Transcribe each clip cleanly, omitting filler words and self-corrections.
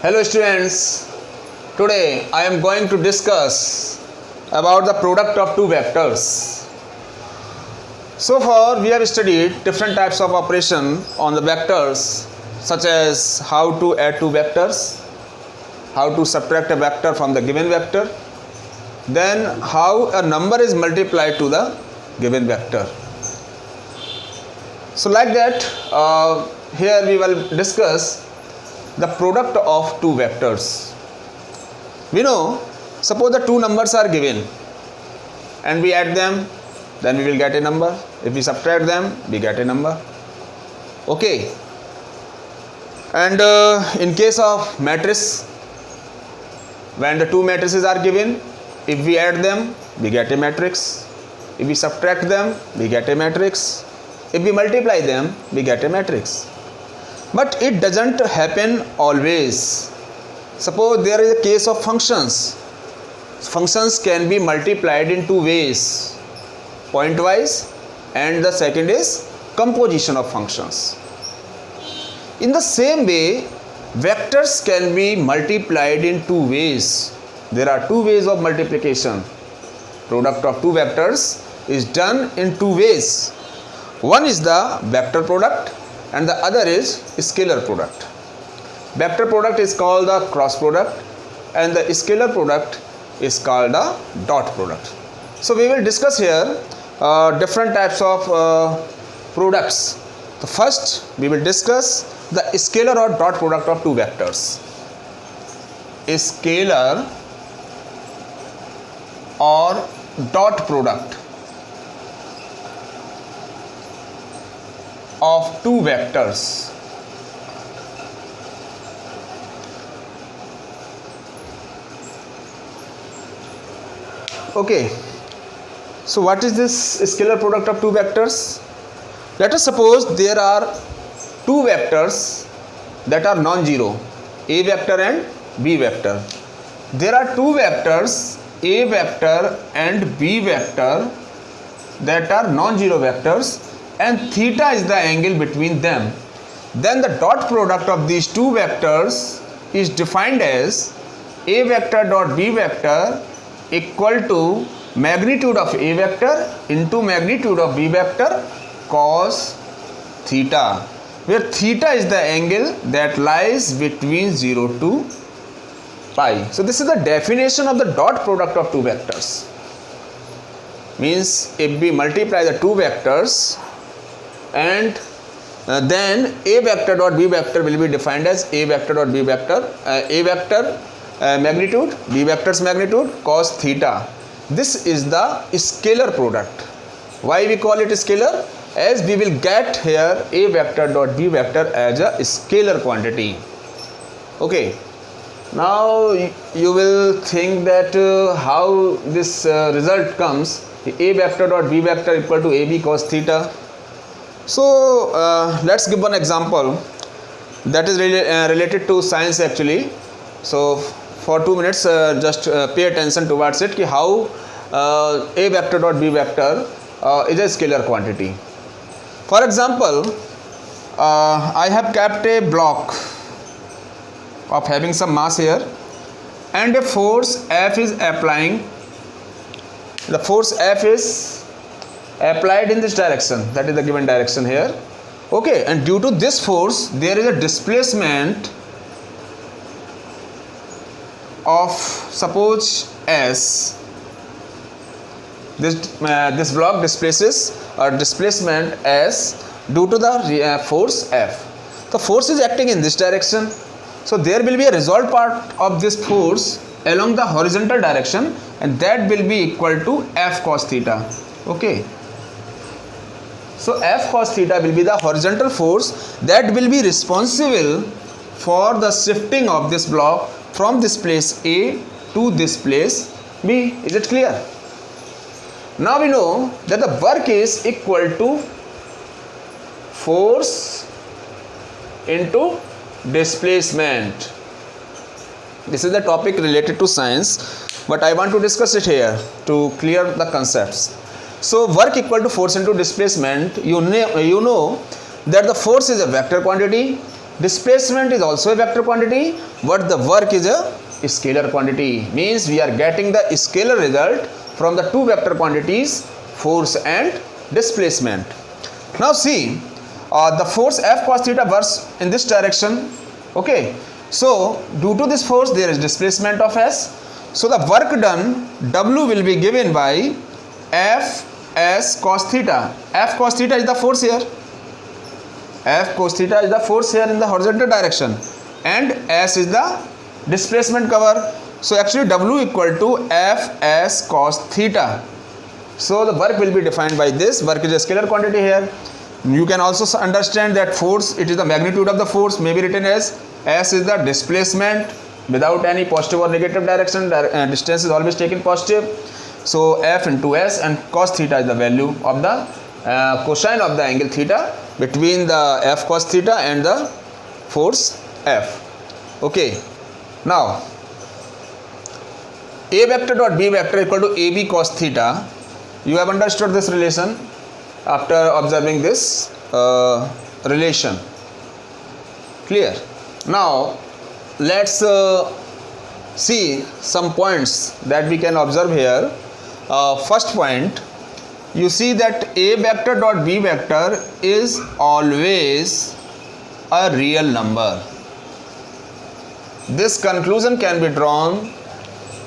Hello students, today I am going to discuss about the product of two vectors. So far we have studied different types of operation on the vectors, such as how to add two vectors, how to subtract a vector from the given vector, then how a number is multiplied to the given vector. So like that, here we will discuss the product of two vectors. We know, suppose the two numbers are given and we add them, then we will get a number. If we subtract them, we get a number. Okay. And in case of matrix, when the two matrices are given, if we add them, we get a matrix. If we subtract them, we get a matrix. If we multiply them, we get a matrix. But it doesn't happen always. Suppose there is a case of functions. Functions can be multiplied in two ways, pointwise, and the second is composition of functions. In the same way, vectors can be multiplied in two ways. There are two ways of multiplication. Product of two vectors is done in two ways. One is the vector product and the other is scalar product. Vector product is called the cross product and the scalar product is called the dot product. So we will discuss here different types of products. So first we will discuss the scalar or dot product of two vectors. Scalar or dot product of two vectors. Okay, so what is this scalar product of two vectors? Let us suppose there are two vectors that are non-zero, a vector and b vector. There are two vectors, a vector and b vector, that are non-zero vectors, and theta is the angle between them. Then the dot product of these two vectors is defined as a vector dot b vector equal to magnitude of a vector into magnitude of b vector cos theta, where theta is the angle that lies between 0 to pi. So this is the definition of the dot product of two vectors. Means if we multiply the two vectors, and then a vector dot b vector will be defined as a vector dot b vector, a vector magnitude, b vector's magnitude cos theta. This is the scalar product. Why we call it scalar? As we will get here a vector dot b vector as a scalar quantity. Okay. Now you will think that how this result comes, a vector dot b vector equal to ab cos theta. So let's give one example that is related to science actually. So for 2 minutes just pay attention towards it, ki how a vector dot b vector is a scalar quantity. For example, I have kept a block of having some mass here and a force F is applying. The force F is applied in this direction, that is the given direction here. Okay, and due to this force there is a displacement of, suppose, S. This block displaces or displacement S due to the force F. The force is acting in this direction, so there will be a resolved part of this force along the horizontal direction, and that will be equal to F cos theta. Okay, so F cos theta will be the horizontal force that will be responsible for the shifting of this block from this place A to this place B. Is it clear? Now we know that the work is equal to force into displacement. This is the topic related to science, but I want to discuss it here to clear the concepts. So work equal to force into displacement, you know that the force is a vector quantity, displacement is also a vector quantity, but the work is a scalar quantity. Means we are getting the scalar result from the two vector quantities, force and displacement. Now see, the force F cos theta works in this direction. Okay, so due to this force there is displacement of S. So the work done W will be given by F S cos theta. F cos theta is the force here. F cos theta is the force here in the horizontal direction, and S is the displacement cover. So actually W equal to F S cos theta. So the work will be defined by this. Work is a scalar quantity here. You can also understand that force, it is the magnitude of the force, may be written as S is the displacement without any positive or negative direction. Distance is always taken positive. So F into S, and cos theta is the value of the cosine of the angle theta between the F cos theta and the force F. Okay. Now A vector dot B vector equal to AB cos theta. You have understood this relation after observing this relation. Clear? Now let's see some points that we can observe here. First point, you see that A vector dot B vector is always a real number. This conclusion can be drawn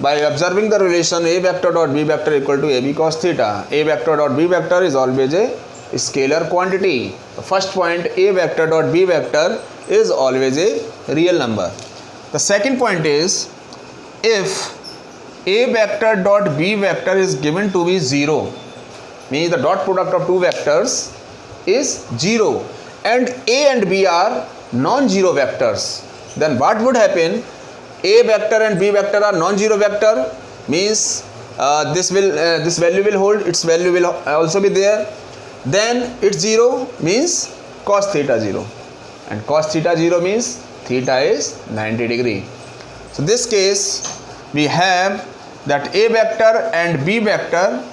by observing the relation A vector dot B vector equal to AB cos theta. A vector dot B vector is always a scalar quantity. The first point, A vector dot B vector is always a real number. The second point is, if A vector dot B vector is given to be 0, means the dot product of two vectors is 0, and A and B are non-zero vectors, then what would happen? A vector and B vector are non-zero vector, means this value will hold, its value will also be there. Then it's 0 means cos theta 0, and cos theta 0 means theta is 90 degree. So this case we have that A vector and B vector,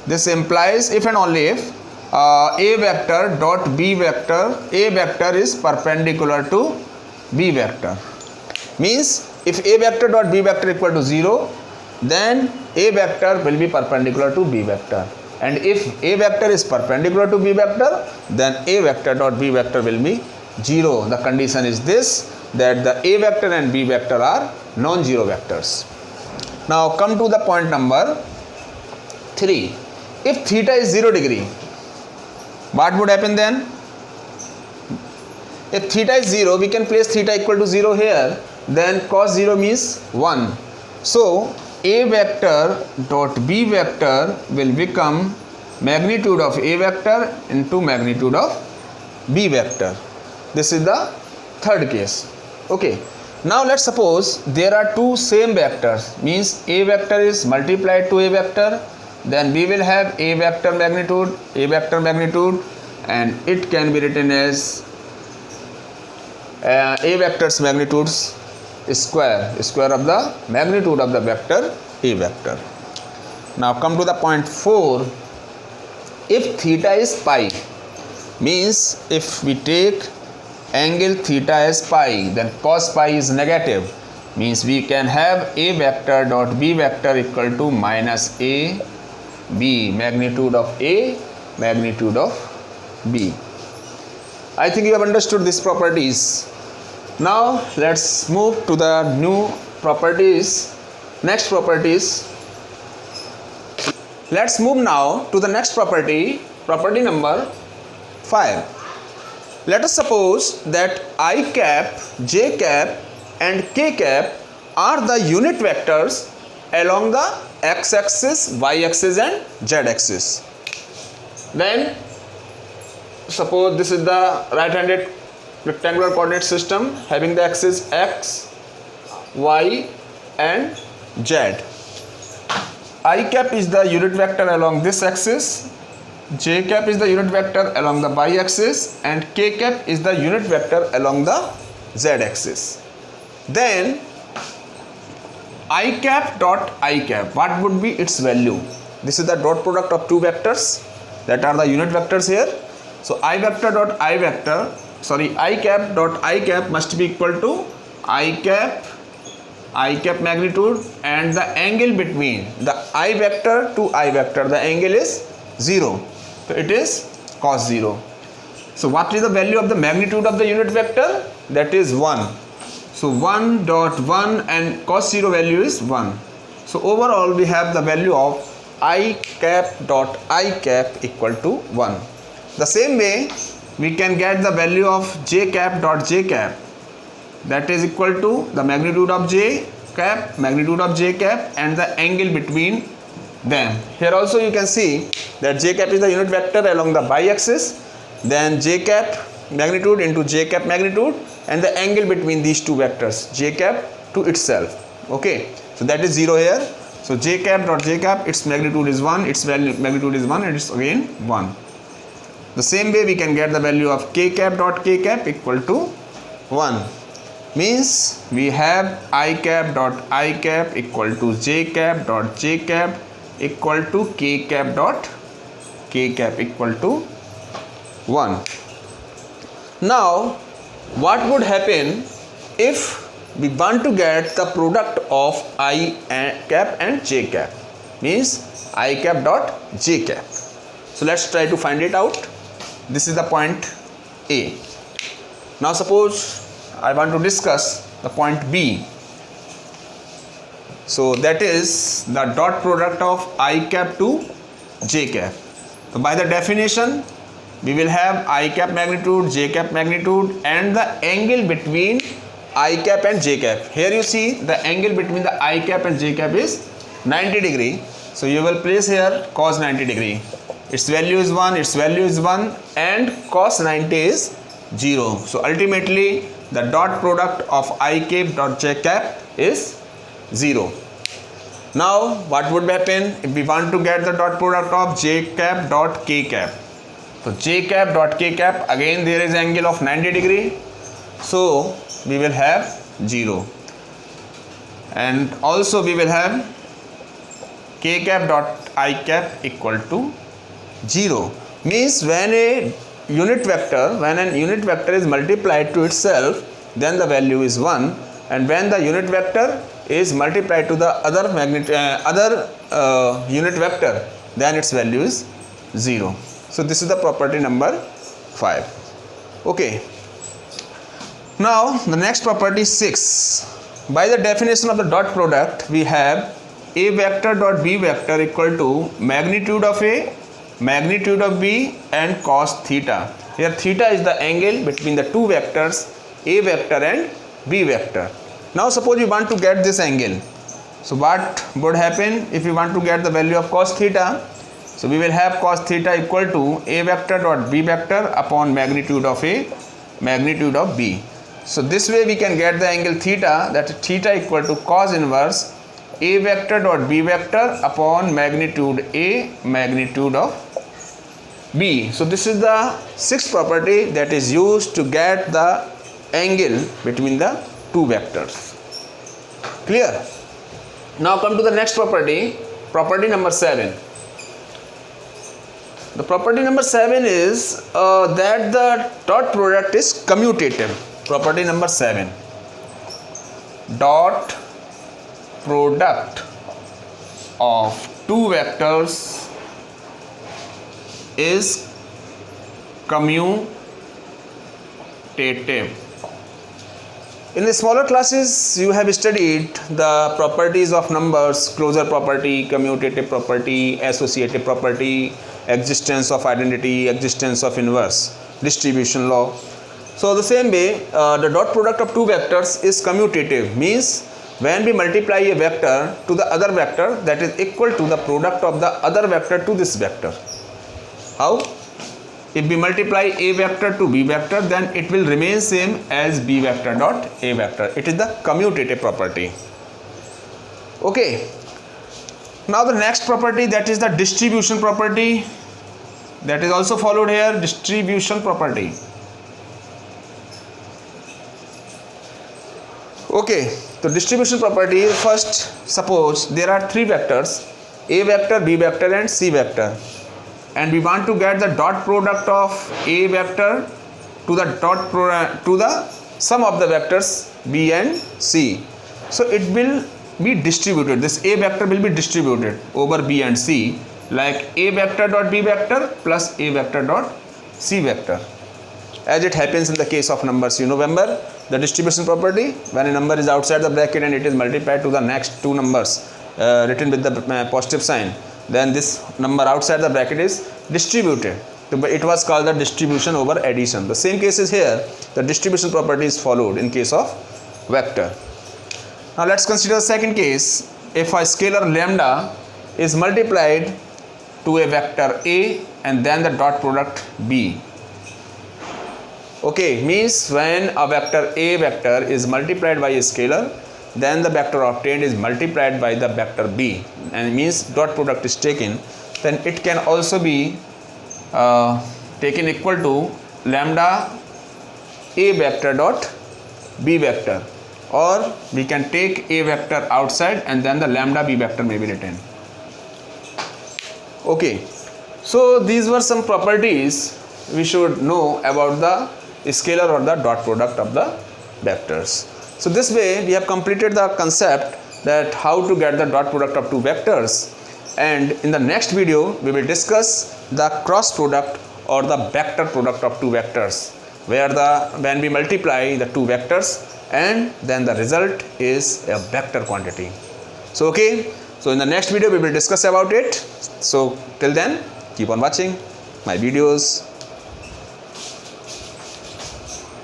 this implies if and only if A vector dot B vector, A vector is perpendicular to B vector. Means if A vector dot B vector equal to 0, then A vector will be perpendicular to B vector, and if A vector is perpendicular to B vector, then A vector dot B vector will be 0. The condition is this, that the A vector and B vector are non-zero vectors. Now come to the point number 3. If theta is 0 degree, what would happen then? If theta is 0, we can place theta equal to 0 here, then cos 0 means 1. So A vector dot B vector will become magnitude of A vector into magnitude of B vector. This is the third case. Okay. Now let's suppose there are two same vectors, means A vector is multiplied to A vector, then we will have A vector magnitude, and it can be written as A vector's magnitudes square of the magnitude of the vector A vector. Now come to the point 4. If theta is pi, means if we take angle theta as pi, then cos pi is negative, means we can have A vector dot B vector equal to minus A B, magnitude of A, magnitude of B. I think you have understood these properties. Now let's move to the new properties, next properties. Let's move now to the next property, property number 5. Let us suppose that I cap, j cap and k cap are the unit vectors along the x-axis, y-axis and z-axis. Then suppose this is the right-handed rectangular coordinate system having the axis x, y and z. I cap is the unit vector along this axis, j cap is the unit vector along the y axis and k cap is the unit vector along the z axis. Then I cap dot I cap, what would be its value? This is the dot product of two vectors that are the unit vectors here. So I vector dot I vector, I cap dot I cap must be equal to I cap magnitude, and the angle between the I vector to I vector, the angle is 0. So it is cos 0. So what is the value of the magnitude of the unit vector? That is 1. So 1 dot 1 and cos 0 value is 1. So overall we have the value of I cap dot I cap equal to 1. The same way we can get the value of j cap dot j cap, that is equal to the magnitude of j cap, magnitude of j cap, and the angle between them. Here also you can see that j cap is the unit vector along the y-axis, then j cap magnitude into j cap magnitude, and the angle between these two vectors j cap to itself. Okay, so that is 0 here. So j cap dot j cap, its magnitude is 1, its value magnitude is 1, and it's again 1. The same way we can get the value of k cap dot k cap equal to 1. Means we have I cap dot I cap equal to j cap dot j cap equal to k cap dot k cap equal to 1. Now what would happen if we want to get the product of I cap and j cap? Means I cap dot j cap. So let's try to find it out. This is the point A. Now suppose I want to discuss the point B. So that is the dot product of I cap to j cap. So by the definition we will have I cap magnitude, j cap magnitude, and the angle between I cap and j cap. Here you see the angle between the I cap and j cap is 90 degree. So you will place here cos 90 degree. Its value is 1, its value is 1, and cos 90 is 0. So ultimately the dot product of I cap dot j cap is 0. Now what would happen if we want to get the dot product of j cap dot k cap? So j cap dot k cap, again there is angle of 90 degree. So we will have 0. And also we will have k cap dot I cap equal to 0. Means when an unit vector is multiplied to itself, then the value is 1, and when the unit vector is multiplied to the other unit vector, then its value is 0. So this is the property number 5. Okay. Now the next property 6. By the definition of the dot product, we have a vector dot b vector equal to magnitude of a, magnitude of b, and cos theta. Here theta is the angle between the two vectors a vector and b vector. Now suppose we want to get this angle. So what would happen if we want to get the value of cos theta? So we will have cos theta equal to a vector dot b vector upon magnitude of a, magnitude of b. So this way we can get the angle theta, that theta equal to cos inverse a vector dot b vector upon magnitude a, magnitude of b. So this is the sixth property that is used to get the angle between the two vectors. Clear? Now come to the next property, property number 7. The property number 7 is that the dot product is commutative. Property number 7. Dot product of two vectors is commutative. In the smaller classes you have studied the properties of numbers: closure property, commutative property, associative property, existence of identity, existence of inverse, distribution law. So the same way the dot product of two vectors is commutative, means when we multiply a vector to the other vector, that is equal to the product of the other vector to this vector. How? If we multiply a vector to b vector, then it will remain same as b vector dot a vector. It is the commutative property. Okay. Now the next property, that is the distribution property, that is also followed here, distribution property. Okay, so distribution property, first suppose there are three vectors, a vector, b vector, and c vector, and we want to get the dot product of a vector to the sum of the vectors b and c. So it will be distributed. This a vector will be distributed over b and c like a vector dot b vector plus a vector dot c vector, as it happens in the case of numbers. You remember the distribution property, when a number is outside the bracket and it is multiplied to the next two numbers written with the positive sign, then this number outside the bracket is distributed. It was called the distribution over addition. The same case is here. The distribution property is followed in case of vector. Now let's consider the second case. If a scalar lambda is multiplied to a vector a and then the dot product b. Okay, means when a vector a vector is multiplied by a scalar, then the vector obtained is multiplied by the vector b, and means dot product is taken, then it can also be taken equal to lambda a vector dot b vector, or we can take a vector outside and then the lambda b vector may be written. Okay, so these were some properties we should know about the scalar or the dot product of the vectors. So this way we have completed the concept that how to get the dot product of two vectors, and in the next video we will discuss the cross product or the vector product of two vectors, where when we multiply the two vectors and then the result is a vector quantity. So okay, so in the next video we will discuss about it. So till then, keep on watching my videos.